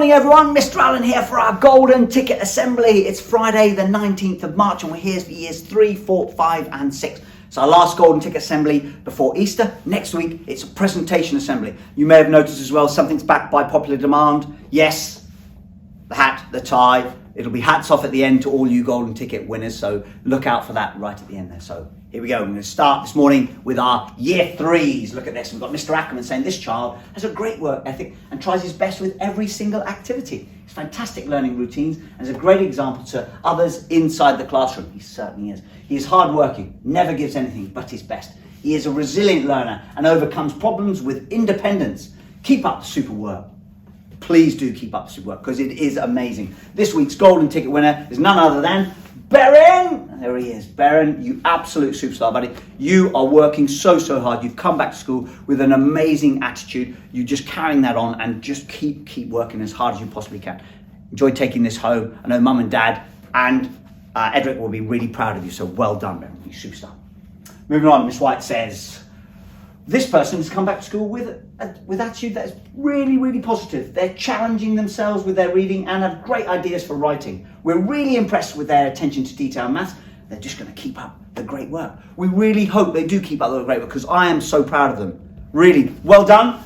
morning everyone, Mr. Allen here for our Golden Ticket Assembly. It's Friday the 19th of March and we're here for years 3, 4, 5 and 6. It's our last Golden Ticket Assembly before Easter. Next week it's a presentation assembly. You may have noticed as well something's back by popular demand. Yes, the hat, the tie. It'll be hats off at the end to all you Golden Ticket winners, so look out for that right at the end there. So here we go. We're going to start this morning with our Year 3s. Look at this. We've got Mr. Ackerman saying this child has a great work ethic and tries his best with every single activity. He's fantastic learning routines and is a great example to others inside the classroom. He certainly is. He is hardworking, never gives anything but his best. He is a resilient learner and overcomes problems with independence. Keep up the super work. Please do keep up the super work because it is amazing. This week's Golden Ticket winner is none other than Beren. There he is. Beren, you absolute superstar, buddy. You are working so hard. You've come back to school with an amazing attitude. You're just carrying that on and just keep working as hard as you possibly can. Enjoy taking this home. I know Mum and Dad and Edric will be really proud of you. So well done, Beren. You superstar. Moving on, Miss White says, this person has come back to school with attitude that is really positive. They're challenging themselves with their reading and have great ideas for writing. We're really impressed with their attention to detail and maths. They're just going to keep up the great work. We really hope they do keep up the great work because I am so proud of them. Really, well done.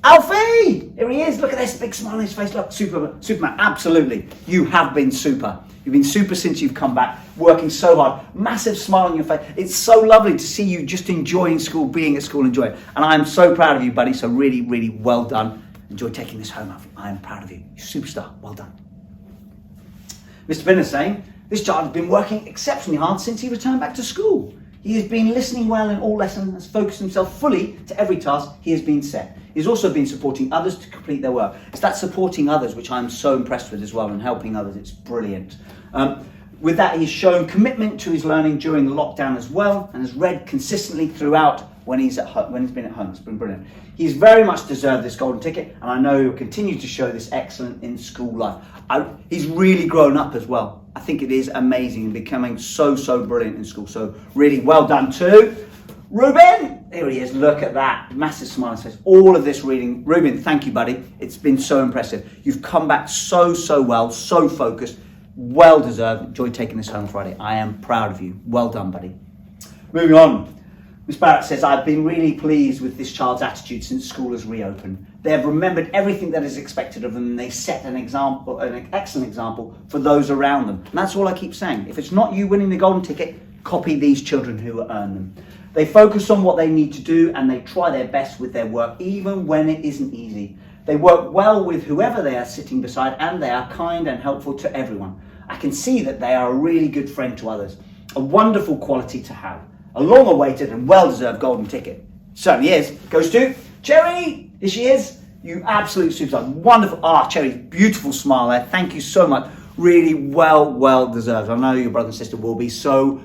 Alfie! Here he is. Look at this big smile on his face. Look, Superman. Absolutely. You have been super. You've been super since you've come back, working so hard. Massive smile on your face. It's so lovely to see you just enjoying school, being at school, enjoying it. And I am so proud of you, buddy. So really well done. Enjoy taking this home, Alfie. I am proud of you. You're superstar. Well done. Mr. Binner saying, this child has been working exceptionally hard since he returned back to school. He has been listening well in all lessons, has focused himself fully to every task he has been set. He's also been supporting others to complete their work. It's that supporting others which I'm so impressed with as well, and helping others. It's brilliant. With that, he's shown commitment to his learning during the lockdown as well, and has read consistently throughout when he's at home, when he's been at home. It's been brilliant. He's very much deserved this Golden Ticket, and I know he'll continue to show this excellence in school life. He's really grown up as well. I think it is amazing and becoming so brilliant in school. So really well done to Reuben. There he is. Look at that. Massive smile on his face. All of this reading. Reuben, thank you, buddy. It's been so impressive. You've come back so well, so focused. Well deserved. Enjoy taking this home Friday. I am proud of you. Well done, buddy. Moving on. Miss Barrett says, I've been really pleased with this child's attitude since school has reopened. They have remembered everything that is expected of them and they set an example, an excellent example for those around them. And that's all I keep saying. If it's not you winning the Golden Ticket, copy these children who earn them. They focus on what they need to do and they try their best with their work, even when it isn't easy. They work well with whoever they are sitting beside and they are kind and helpful to everyone. I can see that they are a really good friend to others. A wonderful quality to have. A long-awaited and well-deserved Golden Ticket. Certainly is. Goes to Cherry. Here she is. You absolute superstar. Wonderful. Cherry's beautiful smile there. Thank you so much. Really well deserved. I know your brother and sister will be so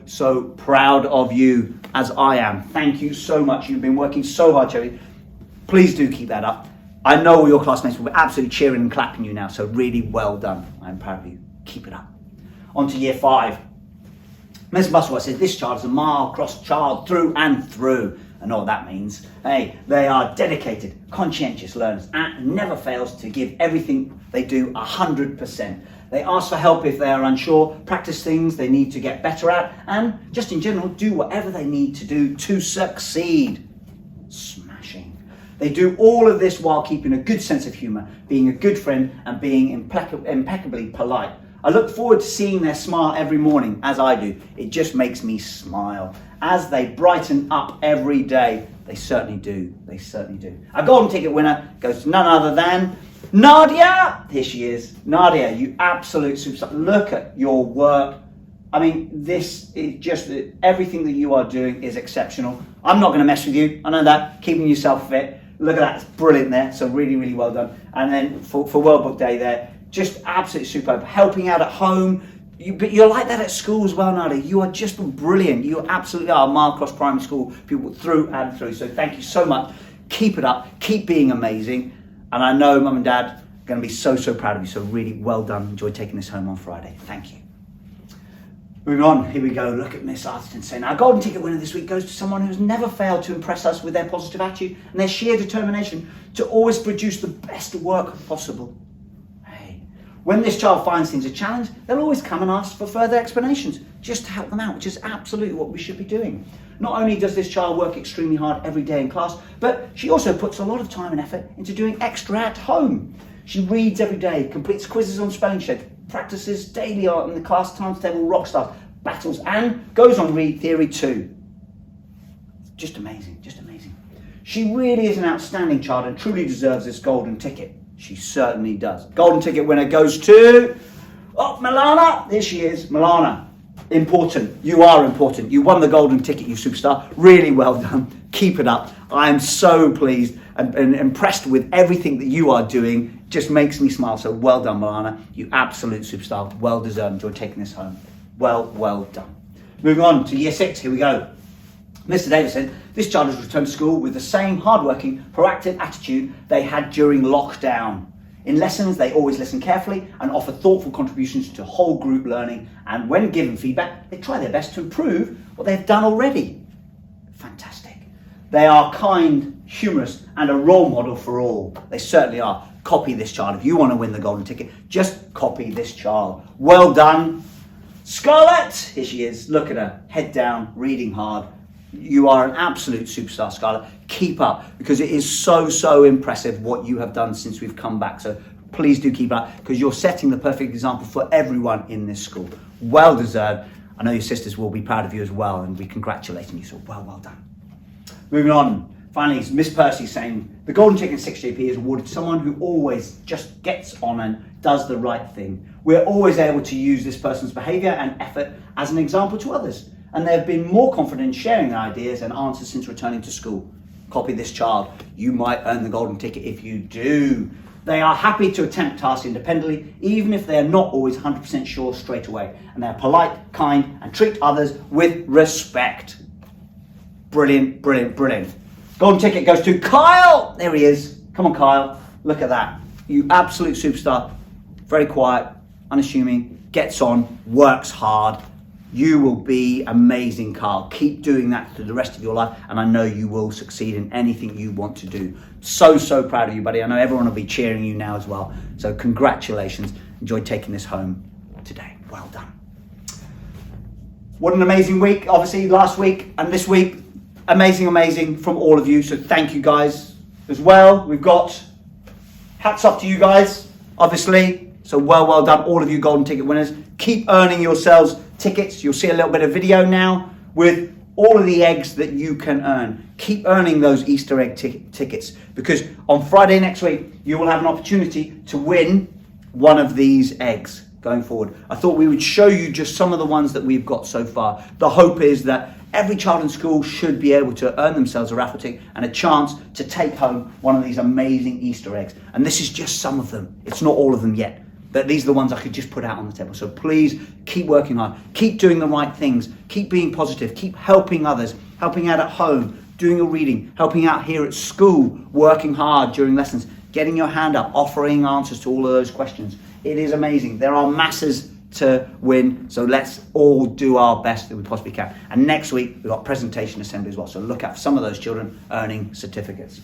proud of you, as I am. Thank you so much. You've been working so hard, Cherry. Please do keep that up. I know all your classmates will be absolutely cheering and clapping you now, so really well done. I'm proud of you. Keep it up. On to Year 5. Ms. Musselwhite says, this child is a mile-crossed child through and through. I know what that means. Hey, they are dedicated, conscientious learners and never fails to give everything they do 100%. They ask for help if they are unsure, practice things they need to get better at, and just in general, do whatever they need to do to succeed. Smashing. They do all of this while keeping a good sense of humour, being a good friend and being impeccably polite. I look forward to seeing their smile every morning, as I do. It just makes me smile. As they brighten up every day, they certainly do. They certainly do. Our Golden Ticket winner goes to none other than Nadia. Here she is. Nadia, you absolute superstar. Look at your work. I mean, this is just, everything that you are doing is exceptional. I'm not going to mess with you. I know that. Keeping yourself fit. Look at that. It's brilliant there. So really well done. And then for World Book Day there, just absolutely superb. Helping out at home. But you're like that at school as well, Nadia. You are just brilliant. You absolutely are Mile-Cross Primary School people through and through. So thank you so much. Keep it up. Keep being amazing. And I know Mum and Dad are going to be so proud of you. So really well done. Enjoy taking this home on Friday. Thank you. Moving on, here we go. Look at Miss Arthurton saying, our Golden Ticket winner this week goes to someone who's never failed to impress us with their positive attitude and their sheer determination to always produce the best work possible. Hey, When this child finds things a challenge, they'll always come and ask for further explanations, just to help them out, which is absolutely what we should be doing. Not only does this child work extremely hard every day in class, but she also puts a lot of time and effort into doing extra at home. She reads every day, completes quizzes on spelling check, practices daily on the class timetable, rock stars, battles, and goes on read theory too. Just amazing, just amazing. She really is an outstanding child and truly deserves this golden ticket. She certainly does. Golden ticket winner goes to, Milana. There she is, Milana. Important. You are important. You won the golden ticket, you superstar. Really well done. Keep it up. I am so pleased and impressed with everything that you are doing. Just makes me smile. So well done, Milana. You absolute superstar. Well deserved. Enjoy taking this home. Well done. Moving on to year 6. Here we go. Mr. Davis said, this child has returned to school with the same hardworking, proactive attitude they had during lockdown. In lessons, they always listen carefully and offer thoughtful contributions to whole group learning. And when given feedback, they try their best to improve what they've done already. Fantastic. They are kind, humorous, and a role model for all. They certainly are. Copy this child. If you want to win the golden ticket, just copy this child. Well done. Scarlett, here she is. Look at her, head down, reading hard. You are an absolute superstar, Scarlett. Keep up, because it is so impressive what you have done since we've come back. So please do keep up, because you're setting the perfect example for everyone in this school. Well deserved. I know your sisters will be proud of you as well, and we congratulate you. So well done. Moving on. Finally, Miss Percy saying, the golden ticket 6JP is awarded to someone who always just gets on and does the right thing. We're always able to use this person's behaviour and effort as an example to others. And they've been more confident in sharing their ideas and answers since returning to school. Copy this child. You might earn the golden ticket if you do. They are happy to attempt tasks independently, even if they are not always 100% sure straight away. And they're polite, kind, and treat others with respect. Brilliant. Golden ticket goes to Kyle. There he is. Come on, Kyle. Look at that. You absolute superstar. Very quiet, unassuming, gets on, works hard. You will be amazing, Kyle. Keep doing that for the rest of your life, and I know you will succeed in anything you want to do. So proud of you, buddy. I know everyone will be cheering you now as well. So congratulations. Enjoy taking this home today. Well done. What an amazing week. Obviously, last week and this week, amazing from all of you. So thank you guys as well. We've got hats off to you guys, obviously. So well done, all of you golden ticket winners. Keep earning yourselves tickets. You'll see a little bit of video now with all of the eggs that you can earn. Keep earning those Easter egg tickets, because on Friday next week, you will have an opportunity to win one of these eggs going forward. I thought we would show you just some of the ones that we've got so far. The hope is that every child in school should be able to earn themselves a raffle ticket and a chance to take home one of these amazing Easter eggs. And this is just some of them. It's not all of them yet. But these are the ones I could just put out on the table. So please keep working hard. Keep doing the right things. Keep being positive. Keep helping others. Helping out at home. Doing your reading. Helping out here at school. Working hard during lessons. Getting your hand up. Offering answers to all of those questions. It is amazing. There are masses to win. So let's all do our best that we possibly can. And next week, we've got presentation assembly as well. So look out for some of those children earning certificates.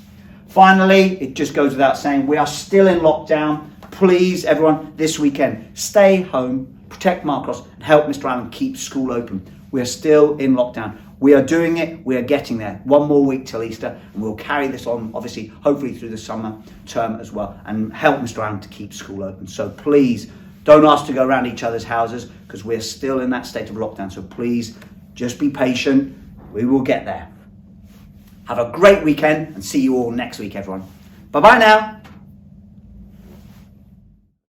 Finally, it just goes without saying, we are still in lockdown. Please, everyone, this weekend, stay home, protect Marcos, and help Mr. Allen keep school open. We are still in lockdown. We are doing it. We are getting there. One more week till Easter, and we'll carry this on, obviously, hopefully through the summer term as well, and help Mr. Allen to keep school open. So please, don't ask to go around each other's houses, because we're still in that state of lockdown. So please, just be patient. We will get there. Have a great weekend, and see you all next week, everyone. Bye-bye now.